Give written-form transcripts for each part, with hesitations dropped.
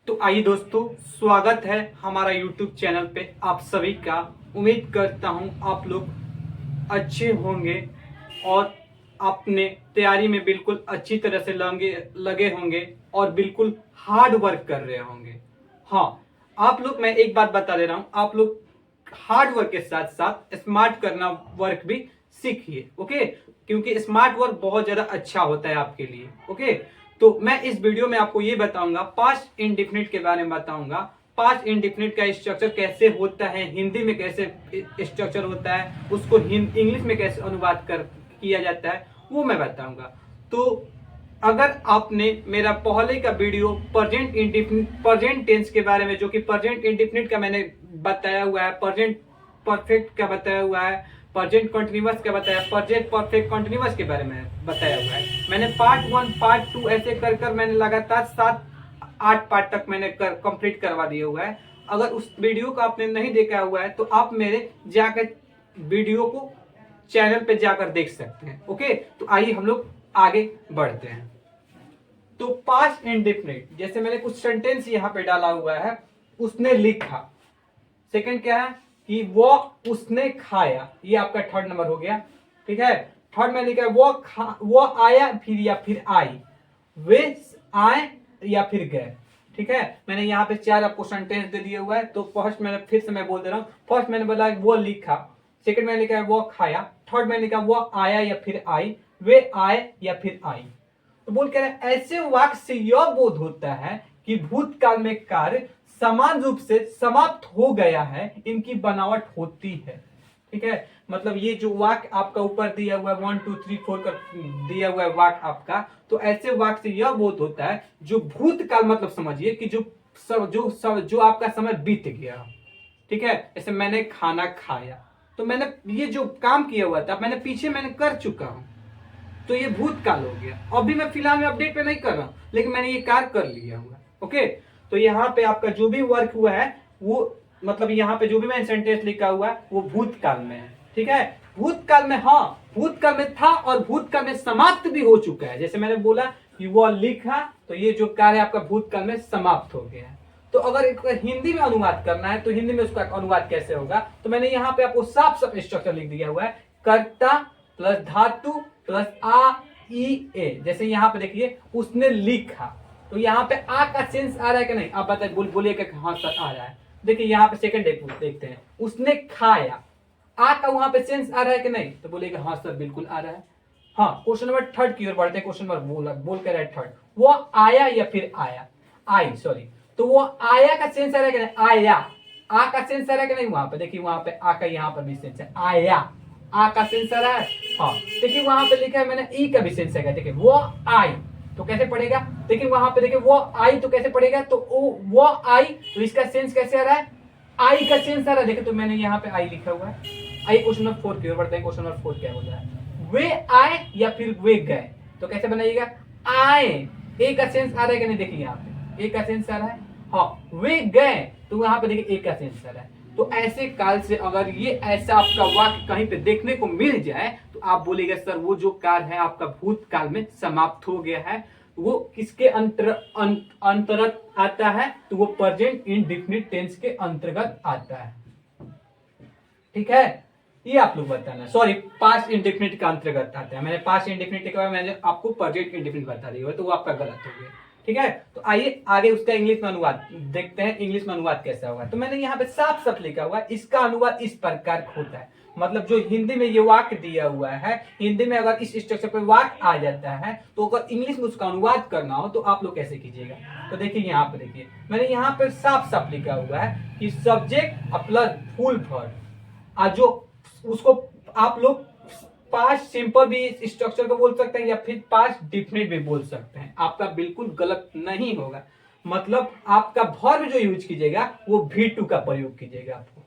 तो आइए दोस्तों, स्वागत है हमारा YouTube चैनल पे आप सभी का। उम्मीद करता हूँ आप लोग अच्छे होंगे और अपने तैयारी में बिल्कुल अच्छी तरह से लगे होंगे और बिल्कुल हार्ड वर्क कर रहे होंगे। हाँ, आप लोग, मैं एक बात बता दे रहा हूँ, आप लोग हार्ड वर्क के साथ साथ स्मार्ट करना वर्क भी सीखिए। ओके, क्योंकि स्मार्ट वर्क बहुत ज्यादा अच्छा होता है आपके लिए। ओके, तो मैं इस वीडियो में आपको ये बताऊंगा, पास्ट इंडिफिनिट के बारे में बताऊंगा। पास्ट इंडिफिनिट का स्ट्रक्चर कैसे होता है, हिंदी में कैसे स्ट्रक्चर होता है, उसको इंग्लिश में कैसे अनुवाद कर किया जाता है, वो मैं बताऊंगा। तो अगर आपने मेरा पहले का वीडियो प्रेजेंट टेंस के बारे में, जो कि प्रेजेंट इंडिफिनिट का मैंने बताया हुआ है, प्रेजेंट परफेक्ट का बताया हुआ है, प्रेजेंट कंटिन्यूअस का बताया, प्रेजेंट परफेक्ट कंटिन्यूअस के बारे में बताया हुआ है। मैंने पार्ट 1 पार्ट 2 ऐसे कर मैंने लगातार 7-8 पार्ट तक मैंने कंप्लीट करवा दिया हुआ है। अगर उस वीडियो को आपने नहीं देखा हुआ है तो आप मेरे जाकर वीडियो को चैनल पे जाकर देख सकते हैं। ओके, तो आइए हम लोग आगे बढ़ते हैं। तो पास्ट इंडेफिनिट, जैसे मैंने कुछ सेंटेंस यहाँ पे डाला हुआ है, उसने लिखा। सेकंड क्या है कि वो उसने खाया, ये आपका थर्ड नंबर हो गया। ठीक है, थर्ड में लिखा है वो आया फिर या फिर आई, वे आए या फिर गए। ठीक है, मैंने यहाँ पे 4 आपको सेंटेंस दे दिया हुआ है। तो फर्स्ट मैंने फिर से मैं बोल दे रहा हूँ। फर्स्ट मैंने बोला वो लिखा, सेकंड मैंने लिखा है वो खाया, थर्ड मैंने लिखा वो आया या फिर आई, वे आए या फिर आई। तो बोल कह रहे हैं ऐसे वाक्य से यह बोध होता है कि भूतकाल में कार्य समान रूप से समाप्त हो गया है, इनकी बनावट होती है। ठीक है, मतलब ये जो वाक्य आपका ऊपर दिया हुआ है 1 2 3 4 कर दिया हुआ है वाक्य आपका, तो ऐसे वाक्य से यह बोध होता है जो भूतकाल, मतलब समझिए कि जो आपका समय बीत गया। ठीक है, जैसे मैंने खाना खाया, तो मैंने ये जो काम किया हुआ था मैंने पीछे मैंने कर चुका हूं, तो ये भूतकाल हो गया। अभी मैं फिलहाल में अपडेट पे नहीं कर रहा हूं, लेकिन मैंने ये कार्य कर लिया हुआ। ओके, तो यहाँ पे आपका जो भी वर्क हुआ है वो, मतलब यहाँ पे जो भी मैंने सेंटेंस लिखा हुआ है वो भूतकाल में है। ठीक है, भूतकाल में, हाँ भूतकाल में था और भूतकाल में समाप्त भी हो चुका है। जैसे मैंने बोला कि वो लिखा, तो ये जो कार्य आपका भूतकाल में समाप्त हो गया है। तो अगर हिंदी में अनुवाद करना है तो हिंदी में उसका अनुवाद कैसे होगा, तो मैंने यहाँ पे आपको साफ साफ स्ट्रक्चर लिख दिया हुआ है। कर्ता प्लस धातु प्लस आ ई ए। जैसे यहाँ पे देखिए उसने लिखा, तो यहाँ पे आ का सेंस आ रहा है कि नहीं, आप बताइए, बोलिएगा हाँ सर आ रहा है। देखिए यहाँ पे सेकंड देखते हैं, उसने खाया, आ का वहां पे सेंस आ रहा है कि नहीं, तो बोलिएगा हाँ सर बिल्कुल आ रहा है। हाँ, क्वेश्चन नंबर थर्ड की ओर बढ़ते हैं। क्वेश्चन नंबर बोल कर रहा है थर्ड, वो आया या फिर आया, आई सॉरी, तो वो आया का सेंस आ रहा है कि नहीं, आया, आ का सेंस आ रहा है कि नहीं, वहां पे देखिए, वहां पे आ का यहाँ पर भी सेंस है, आया, आ का सेंस आ रहा है। हाँ, देखिए वहां पे लिखा है मैंने ई का भी सेंस है, देखिए वो आई, तो कैसे पढ़ेगा, देखिए वहां पे देखिए वो आई, तो कैसे पढ़ेगा, तो वो आई, तो इसका सेंस कैसे आ रहा है, आई का सेंस आ रहा है। देखिए तो मैंने यहाँ पे आई लिखा हुआ है। आइए क्वेश्चन नंबर 4 की ओर बढ़ते हैं। क्वेश्चन नंबर 4 क्या बोल रहा है, वे आए या फिर वे गए, तो कैसे बनाइएगा, आए, ए का सेंस आ रहा है कि नहीं, देखिए यहाँ पे ए का सेंस आ रहा है। हाँ, वे गए, तो यहाँ पे देखिए ए का सेंस आ रहा है। तो ऐसे काल से अगर ये ऐसा आपका वाक्य कहीं पे देखने को मिल जाए तो आप बोलेगा सर वो जो काल है आपका भूतकाल में समाप्त हो गया है। वो किसके अंतर्गत आता है, तो वो प्रेजेंट इंडेफिनिट टेंस के अंतर्गत आता है। ठीक है, ये आप लोग बताना, सॉरी पास्ट इंडेफिनिट का अंतर्गत आता है। मैंने पास्ट इंडेफिनिट के बाद मैंने आपको प्रेजेंट इंडेफिनिट बता दिया, तो वो आपका गलत हो गया। ठीक है, तो आइए आगे उसका इंग्लिश में अनुवाद देखते हैं, इंग्लिश में अनुवाद कैसा होगा। तो मैंने यहाँ पे साफ साफ लिखा हुआ है, इसका अनुवाद इस प्रकार होता है, मतलब जो हिंदी में ये वाक्य दिया हुआ है, हिंदी में अगर इस स्ट्रक्चर पे वाक्य आ जाता है, तो अगर इंग्लिश में उसका अनुवाद करना हो तो आप लोग कैसे कीजिएगा। तो देखिए यहाँ पे, देखिए मैंने यहाँ पे साफ साफ लिखा हुआ है कि सब्जेक्ट प्लस फुल वर्ब, जो उसको आप लोग पास्ट सिंपल भी इस स्ट्रक्चर को बोल सकते हैं या फिर पास्ट डिफिनिट भी बोल सकते हैं, आपका बिल्कुल गलत नहीं होगा। मतलब आपका वर्ब जो यूज कीजिएगा वो V2 का प्रयोग कीजिएगा आपको।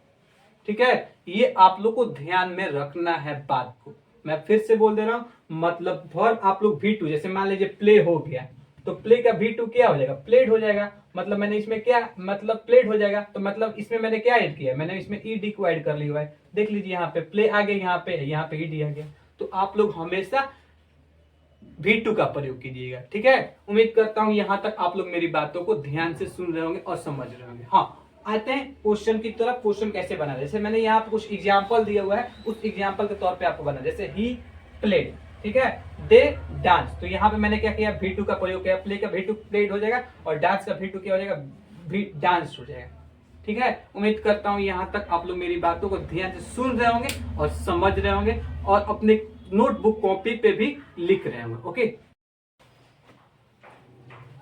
ठीक है, ये आप लोग को ध्यान में रखना है बात को। मैं फिर से बोल दे रहा हूं, मतलब वर्ब आप लोग V2, जैसे मान लीजिए प्ले हो गया, तो प्ले का V2 क्या हो जाएगा, प्लेड हो जाएगा। मतलब मैंने इसमें क्या, मतलब प्लेड हो जाएगा, तो मतलब इसमें मैंने क्या ऐड किया, मैंने इसमें ईडी को ऐड कर लिया हुआ है। देख लीजिए यहाँ पे प्ले आ गया, यहाँ पे ईडी आ गया। तो आप लोग हमेशा V2 का प्रयोग कीजिएगा। ठीक है, उम्मीद करता हूं यहां तक आप लोग मेरी बातों को ध्यान से सुन रहे होंगे और समझ रहे होंगे। हाँ, आते हैं क्वेश्चन की तरफ। क्वेश्चन कैसे बना, जैसे मैंने यहाँ पे कुछ एग्जाम्पल दिया हुआ है, उस एग्जाम्पल के तौर पे आपको बना, जैसे ही प्लेड, ठीक है, दे डांस, तो यहाँ पे मैंने क्या किया, V2 का प्रयोग किया। प्ले का V2 प्लेड हो जाएगा और डांस का V2 क्या हो जाएगा, डांस हो जाएगा। ठीक है, उम्मीद करता हूं यहां तक आप लोग मेरी बातों को ध्यान से सुन रहे होंगे और समझ रहे होंगे और अपने नोटबुक कॉपी पे भी लिख रहे होंगे। ओके,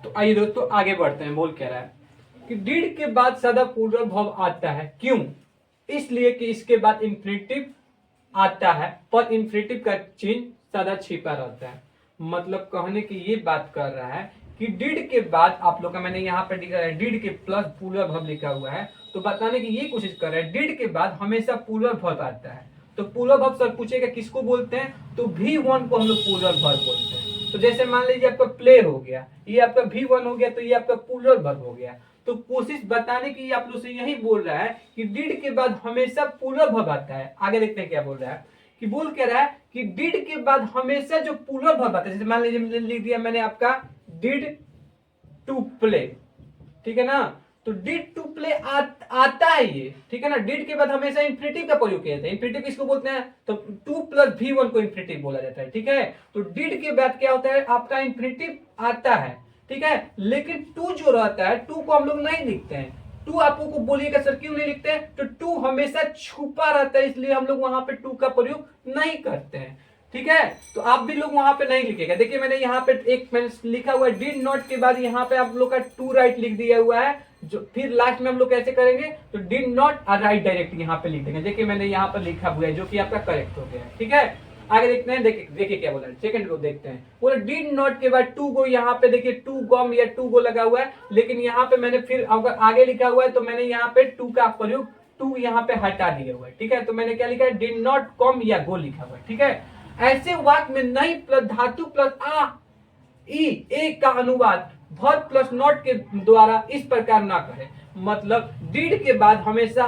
तो आइए दोस्तों आगे बढ़ते हैं। बोल कह रहा है कि डिड के बाद सदा पूर्वभाव आता है, क्यों? इसलिए कि इसके बाद इंफिनिटिव आता है, पर इंफिनिटिव का चिन्ह सदा छिपा रहता है। मतलब कहने की ये बात कर रहा है कि डिड के बाद आप लोग का, मैंने यहाँ पे लिखा है डिड के प्लस पूर्वभाव लिखा हुआ है, तो बताने की ये कोशिश कर रहा है डिड के बाद हमेशा पूर्वभाव आता है। तो पूर्वभाव सर पूछेगा किसको बोलते हैं, तो V1 को हम लोग पूर्वभाव बोलते हैं। तो जैसे मान लीजिए आपका प्ले हो गया, ये आपका V1 हो गया, तो ये आपका पूर्वभाव हो गया। तो कोशिश बताने की आप लोग से यही बोल रहा है कि डिड के बाद हमेशा पूर्वभाव आता है। आगे देखते हैं क्या बोल रहा है, कि बोल कह रहा है कि डिड के बाद हमेशा जो पूर्वभाव आता है, जैसे मान लीजिए लिख दिया मैंने आपका डिड टू प्ले, ठीक है ना, तो डिड टू प्ले आता है ये, ठीक है ना। डिड के बाद हमेशा इंफिनिटिव का प्रयोग किया जाता है। इंफिनिटिव किसको बोलते हैं, तो 2 प्लस V1 को इंफिनिटिव बोला जाता है। ठीक है, तो डिड के बाद क्या होता है, आपका इंफिनिटिव आता है। ठीक है, लेकिन 2 जो रहता है, 2 को हम लोग नहीं लिखते हैं। 2 आपको बोलिएगा सर क्यों नहीं लिखते हैं, तो 2 हमेशा छुपा रहता है, इसलिए हम लोग वहां पे 2 का प्रयोग नहीं करते हैं। ठीक है, तो आप भी लोग वहां पे नहीं लिखेगा। देखिए मैंने यहाँ पे मैंने लिखा हुआ है डिड नॉट के बाद यहाँ पे आप लोग का टू राइट लिख दिया हुआ है, जो फिर लास्ट में हम लोग कैसे करेंगे, तो डिड नॉट राइट डायरेक्ट यहाँ पे लिख देंगे। देखिए मैंने यहाँ पर लिखा हुआ है, जो कि आपका करेक्ट हो गया है। ठीक है, आगे देखते हैं, देखिए क्या बोला है, सेकंड को देखते हैं। बोले डिड नॉट के बाद 2 गो, यहाँ पे देखिए 2 गम या 2 गो लगा हुआ है, लेकिन यहाँ पे मैंने फिर अगर आगे लिखा हुआ है तो मैंने यहाँ पे 2 का प्रयोग 2 यहाँ पे हटा दिया हुआ है। ठीक है, तो मैंने क्या लिखा है, डिड नॉट कम या गो लिखा हुआ है। ठीक है, ऐसे वाक्य में नहीं प्लस धातु प्लस आ ई ए का अनुवाद वर्ब प्लस नॉट के द्वारा इस प्रकार ना करें। मतलब डिड के बाद हमेशा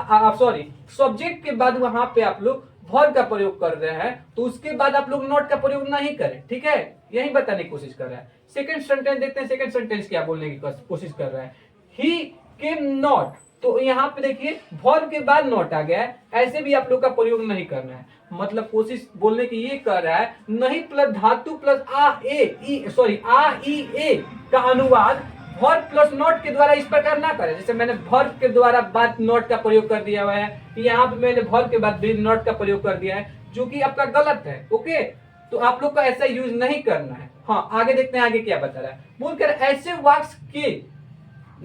सब्जेक्ट के बाद वहां पे आप लोग वर्ब का प्रयोग कर रहे हैं, तो उसके बाद आप लोग नॉट का प्रयोग नहीं करें। ठीक है, यही बताने की कोशिश कर रहा है। सेकंड सेंटेंस देखते हैं, सेकंड सेंटेंस क्या बोलने की कोशिश कर रहा है, ही केम नॉट, तो यहाँ पे देखिए वर्ब के बाद नॉट आ गया है, ऐसे भी आप लोग का प्रयोग नहीं करना है। मतलब कोशिश बोलने की ये कर रहा है, नहीं प्लस धातु प्लस आ ई ए का अनुवाद वर्ब प्लस नॉट के द्वारा इस प्रकार ना करें। जैसे मैंने वर्ब के द्वारा बाद नॉट का प्रयोग कर दिया हुआ है, यहाँ पे मैंने वर्ब के बाद नॉट का प्रयोग कर दिया है, जो कि आपका गलत है। ओके, तो आप लोग का ऐसा यूज नहीं करना है। हाँ, आगे देखते हैं, आगे क्या बता रहा है, बोलकर ऐसे वाक्य के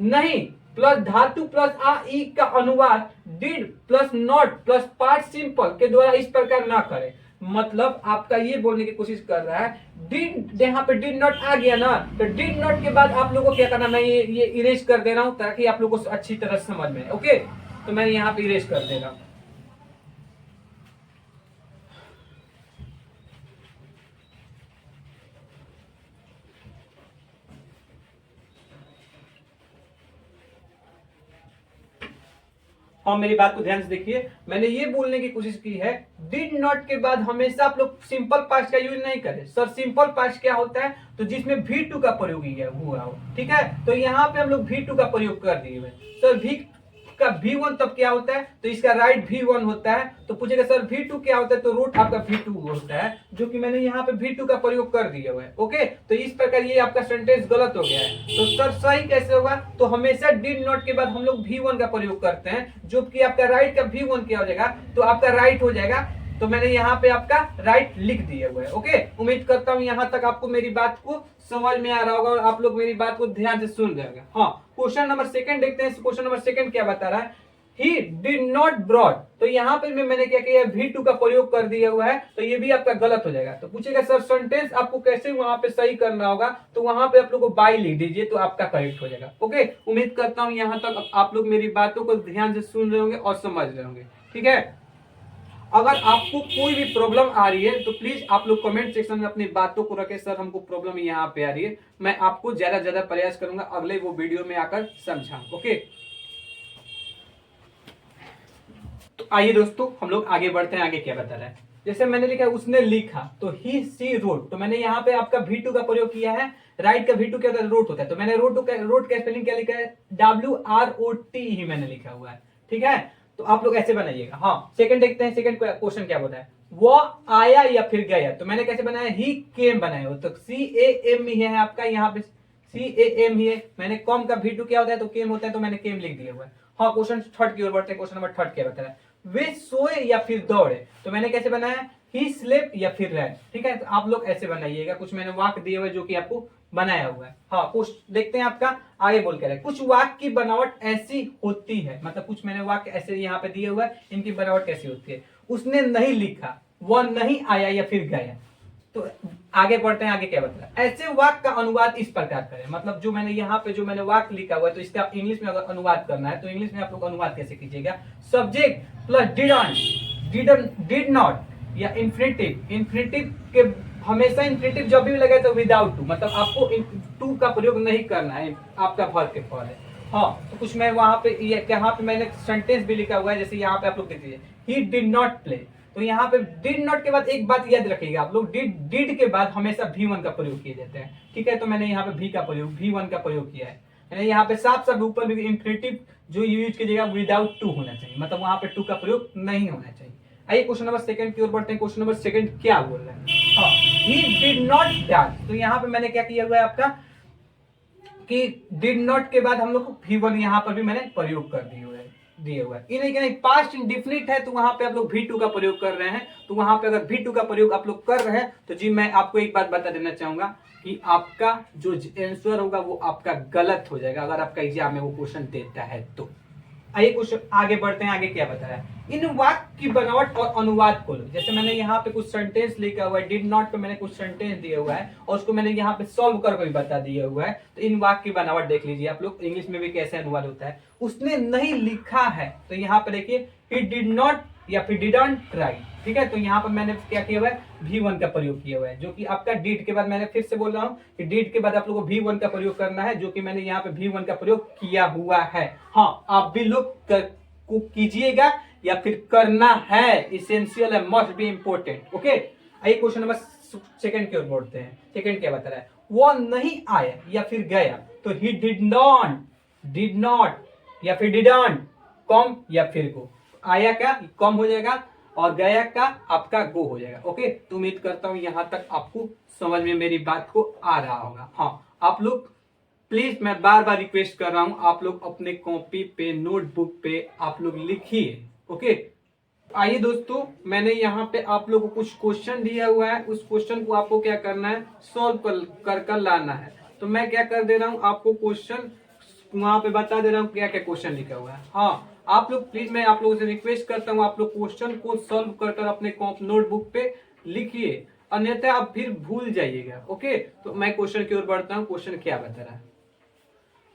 नहीं प्लस धातु प्लस आ ई का अनुवाद did plus not plus part simple के द्वारा इस प्रकार ना करें। मतलब आपका ये बोलने की कोशिश कर रहा है, डिड यहाँ पे डिड नॉट आ गया ना, तो डिड नॉट के बाद आप लोगों को क्या करना, मैं ये इरेज कर दे रहा हूं ताकि आप लोगों को अच्छी तरह समझ में। ओके, तो मैं यहाँ पे इरेज कर दे रहा हूं। और मेरी बात को ध्यान से देखिए, मैंने ये बोलने की कोशिश की है, डिड नॉट के बाद हमेशा आप लोग सिंपल पास्ट का यूज नहीं करें। सर सिंपल पास्ट क्या होता है, तो जिसमें V2 का प्रयोग हुआ हो। ठीक है, तो यहाँ पे हम लोग V2 का प्रयोग कर दिए हुए। सर V का V1 तब क्या होता है, तो इसका राइट V1 होता है। तो पूछेगा सर V2 क्या होता है, तो रूट आपका V2 होता है, जो कि मैंने यहाँ पे V2 का प्रयोग कर दिया हुआ है। ओके, तो इस प्रकार ये आपका सेंटेंस गलत हो गया है। तो सर सही कैसे होगा, तो हमेशा डिड नॉट के बाद हम लोग V1 का प्रयोग करते हैं, जो कि आपका राइट का V1 क्या हो जाएगा, तो आपका राइट हो जाएगा। तो मैंने यहाँ पे आपका राइट लिख दिया हुआ है। ओके, उम्मीद करता हूँ यहाँ तक आपको मेरी बात को समझ में आ रहा होगा और आप लोग मेरी बात को ध्यान से सुन रहे होंगे। हाँ, क्वेश्चन नंबर सेकंड देखते हैं। क्वेश्चन नंबर सेकंड क्या बता रहा है, ही डिड नॉट ब्रॉड, तो यहाँ पे मैंने क्या किया, V2 का प्रयोग कर दिया हुआ है, तो ये भी आपका गलत हो जाएगा। तो पूछेगा सर सेंटेंस आपको कैसे वहां पे सही करना होगा, तो वहां पे आप लोग को बाय लिख दीजिए, तो आपका करेक्ट हो जाएगा। ओके, उम्मीद करता हूँ यहाँ तक आप लोग मेरी बातों को ध्यान से सुन रहे होंगे और समझ रहे होंगे। ठीक है, अगर आपको कोई भी प्रॉब्लम आ रही है तो प्लीज आप लोग कमेंट सेक्शन में अपनी बातों को रखें, सर हमको प्रॉब्लम यहाँ पे आ रही है, मैं आपको ज्यादा ज्यादा प्रयास करूंगा अगले वो वीडियो में आकर समझाऊं। ओके, तो आइए दोस्तों हम लोग आगे बढ़ते हैं। आगे क्या बता रहा है, जैसे मैंने लिखा है उसने लिखा, तो ही सी रोट, तो मैंने यहाँ पे आपका V2 का प्रयोग किया है। राइट का V2 क्या होता है, रोट होता है, तो मैंने रोट का स्पेलिंग क्या लिखा है, WROT ही मैंने लिखा हुआ है। ठीक है, तो आप लोग ऐसे बनाइएगा। हाँ, सेकंड देखते हैं, सेकंड क्वेश्चन क्या बोला है, वो आया या फिर गया, तो मैंने कैसे बनाया, ही केम बनाया हो, तो CAM ही है आपका, यहाँ पे CAM ही है। मैंने कॉम का V2 क्या होता है, तो केम होता है, तो मैंने केम लिख दिया हुआ है। हाँ, क्वेश्चन थर्ड की ओर बढ़ते हैं। क्वेश्चन नंबर थर्ड क्या बता रहा है, वे सोए या फिर दौड़े, तो मैंने कैसे बनाया, ही स्लेप या फिर रैन। ठीक है, तो आप लोग ऐसे बनाइएगा, कुछ मैंने वाक्य दिए हुए जो कि आपको बनाया हुआ है। हाँ, कुछ देखते हैं आपका आगे बोल कर, कुछ वाक्य की बनावट ऐसी होती है, मतलब कुछ मैंने वाक्य ऐसे यहाँ पे दिए हुआ है, इनकी बनावट कैसी होती है, उसने नहीं लिखा, वह नहीं आया या फिर गया। तो आगे पढ़ते हैं, आगे क्या बता रहा है, ऐसे वाक्य का अनुवाद इस प्रकार करें, मतलब जो मैंने यहाँ पे जो मैंने वाक्य लिखा हुआ है, तो इसका इंग्लिश में अगर अनुवाद करना है, तो इंग्लिश में आप लोग अनुवाद कैसे कीजिएगा, सब्जेक्ट प्लस डिड नॉट या इन्फिनेटिव के हमेशा इन्फिनेटिव जब भी लगे तो विदाउट टू, मतलब आपको टू का प्रयोग नहीं करना है, आपका फल के फल है। हाँ, तो कुछ मैं वहां पे यहाँ पे मैंने सेंटेंस भी लिखा हुआ है, जैसे यहाँ पे आप लोग देख लीजिए, ही डिड नॉट प्ले, तो यहाँ पे डिड नॉट के बाद एक बात याद रखिएगा आप लोग, डिड के बाद हमेशा V1 का प्रयोग किए जाते हैं। ठीक है, तो मैंने यहाँ पे V1 का प्रयोग किया है। मैंने यहाँ पे साफ साफ ऊपर भी इन्फिनेटिव जो यूज कीजिएगा विदाउट टू होना चाहिए, मतलब वहां पे टू का प्रयोग नहीं होना चाहिए। आइए क्वेश्चन नंबर सेकंड की ओर बढ़ते हैं। क्वेश्चन नंबर सेकंड क्या बोल रहा है, हाँ, ही डिड नॉट डांस, तो यहाँ पे मैंने क्या किया हुआ है आपका कि डिड नॉट के बाद हम लोग को V1 यहाँ पर भी मैंने प्रयोग कर दिए हुआ है। नहीं नहीं, पास्ट इंडिफिनिट है, तो वहां पे आप लोग V2 का प्रयोग कर रहे हैं, तो वहां पे अगर V2 का प्रयोग आप लोग कर रहे हैं, तो जी मैं आपको एक बात बता देना चाहूंगा कि आपका जो आंसर होगा वो आपका गलत हो जाएगा, अगर आपका एग्जाम में वो क्वेश्चन देता है तो। आइए क्वेश्चन आगे बढ़ते हैं, आगे क्या बता रहा है, इन वाक्य की बनावट और अनुवाद को लो। जैसे मैंने यहाँ पे कुछ सेंटेंस लिखा हुआ है, डिड नॉट पे मैंने कुछ सेंटेंस दिया हुआ है, और उसको मैंने यहाँ पे सॉल्व करके भी बता दिया हुआ है। तो इन वाक्य की बनावट देख लीजिए आप लोग, इंग्लिश में भी कैसे अनुवाद होता है। उसने नहीं लिखा है, तो यहाँ पे देखिए ही डिड नॉट या फिर डिडंट ट्राई। ठीक है, तो यहाँ पर मैंने क्या किया हुआ है, V1 का प्रयोग किया हुआ है, जो कि आपका डिड के बाद, मैंने फिर से बोल रहा हूँ कि डिड के बाद आप लोगों को V1 का प्रयोग करना है, जो कि मैंने यहाँ पे V1 का प्रयोग किया हुआ है। हाँ, आप भी लोग को कीजिएगा या फिर करना है, इसेंशियल है, मस्ट बी इंपोर्टेंट। ओके, आइए क्वेश्चन नंबर सेकंड की ओर बढ़ते हैं। सेकंड क्या बता रहा है, वो नहीं आया या फिर गया, तो ही डिड नॉट या फिर डिडंट कम या फिर गो, आया का कम हो जाएगा और गया का आपका गो हो जाएगा। ओके, तो उम्मीद करता हूं यहां तक आपको समझ में मेरी बात को आ रहा होगा। हाँ, आप लोग प्लीज, मैं बार बार रिक्वेस्ट कर रहा हूं, आप लोग अपने कॉपी पे नोटबुक पे आप लोग लिखिए। ओके, आइए दोस्तों, मैंने यहाँ पे आप लोगों को कुछ क्वेश्चन दिया हुआ है, उस क्वेश्चन को आपको क्या करना है, सॉल्व कर लाना है। तो मैं क्या कर दे रहा हूँ, आपको क्वेश्चन वहां पे बता दे रहा हूँ क्या क्या क्वेश्चन लिखा हुआ है। हाँ, आप लोग प्लीज, मैं आप लोगों से रिक्वेस्ट करता हूँ, आप लोग क्वेश्चन को सॉल्व कर अपने नोटबुक पे लिखिए, अन्यथा आप फिर भूल जाइएगा। ओके, तो मैं क्वेश्चन की ओर बढ़ता हूँ। क्वेश्चन क्या बता रहा है,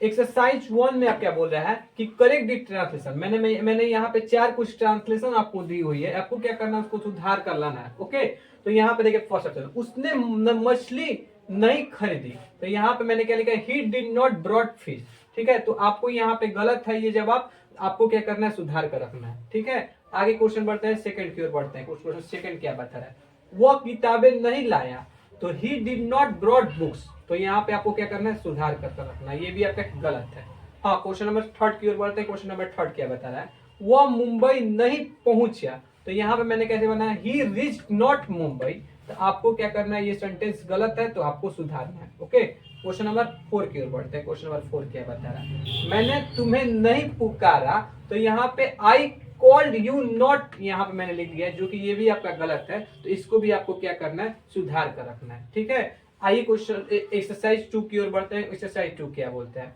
एक्सरसाइज 1 में आप क्या बोल रहा है कि करेक्ट दी ट्रांसलेशन। मैंने यहाँ पे 4 कुछ ट्रांसलेशन आपको दी हुई है, आपको क्या करना है, उसको सुधार कर लाना है। ओके, तो यहाँ पे देखिए फर्स्ट ऑप्शन, उसने मछली नहीं खरीदी, तो यहाँ पे मैंने क्या लिखा है, he did not brought fish. ठीक है, तो आपको यहाँ पे गलत है ये जवाब, आपको क्या करना है, सुधार कर रखना है। ठीक है, आगे क्वेश्चन बढ़ते हैं, सेकंड की ओर बढ़ते हैं। क्वेश्चन सेकंड क्या बता रहा है, वह किताबें नहीं लाया, तो he did not brought books, तो यहाँ पे आपको क्या करना है, सुधार कर रखना है, ये भी आपका गलत है। हाँ, क्वेश्चन नंबर थर्ड की ओर बढ़ते हैं। क्वेश्चन नंबर थर्ड क्या बता रहा है, वह मुंबई नहीं पहुंचा, तो यहाँ पे मैंने कैसे बनाया, ही रीच्ड नॉट मुंबई, तो आपको क्या करना है, ये सेंटेंस गलत है, तो आपको सुधारना है। ओके, क्वेश्चन नंबर 4 की ओर बढ़ते हैं। क्वेश्चन नंबर 4 क्या बता रहा है, मैंने तुम्हें नहीं पुकारा, तो यहाँ पे आई कॉल्ड यू नॉट, यहाँ पे मैंने लिख दिया है, जो कि ये भी आपका गलत है, तो इसको भी आपको क्या करना है, सुधार कर रखना है। ठीक है, आइए क्वेश्चन एक्सरसाइज 2 की ओर बढ़ते हैं। एक्सरसाइज 2 क्या बोलता है,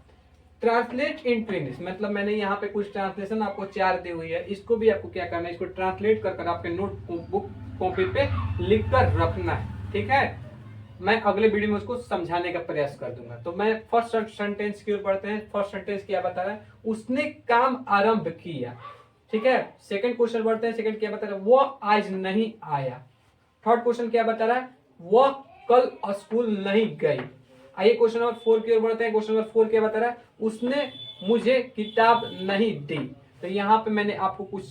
ट्रांसलेट इन इंग्लिश, मतलब मैंने यहाँ पे कुछ ट्रांसलेशन आपको 4 दी हुई है, इसको भी आपको क्या करना है, इसको ट्रांसलेट कर आपके नोट बुक कॉपी पे लिख कर रखना है। ठीक है, मैं अगले वीडियो में उसको समझाने का प्रयास कर दूंगा। तो मैं फर्स्ट सेंटेंस की ओर बढ़ते हैं। फर्स्ट सेंटेंस क्या बता रहा है, उसने काम आरंभ किया। ठीक है, सेकंड क्वेश्चन बढ़ते हैं। सेकंड क्या बता रहा है, वो आज नहीं आया। थर्ड क्वेश्चन क्या बता रहा है, वो कल स्कूल नहीं गई। आइए क्वेश्चन नंबर 4 की ओर बढ़ते हैं। क्वेश्चन नंबर 4 क्या बता रहा है, उसने मुझे किताब नहीं दी, तो यहाँ पे मैंने आपको कुछ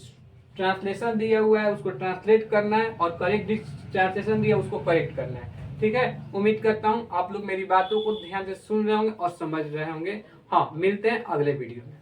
ट्रांसलेशन दिया हुआ है उसको ट्रांसलेट करना है और करेक्ट ट्रांसलेशन दिया उसको करेक्ट करना है। ठीक है, उम्मीद करता हूँ आप लोग मेरी बातों को ध्यान से सुन रहे होंगे और समझ रहे होंगे। हाँ, मिलते हैं अगले वीडियो में।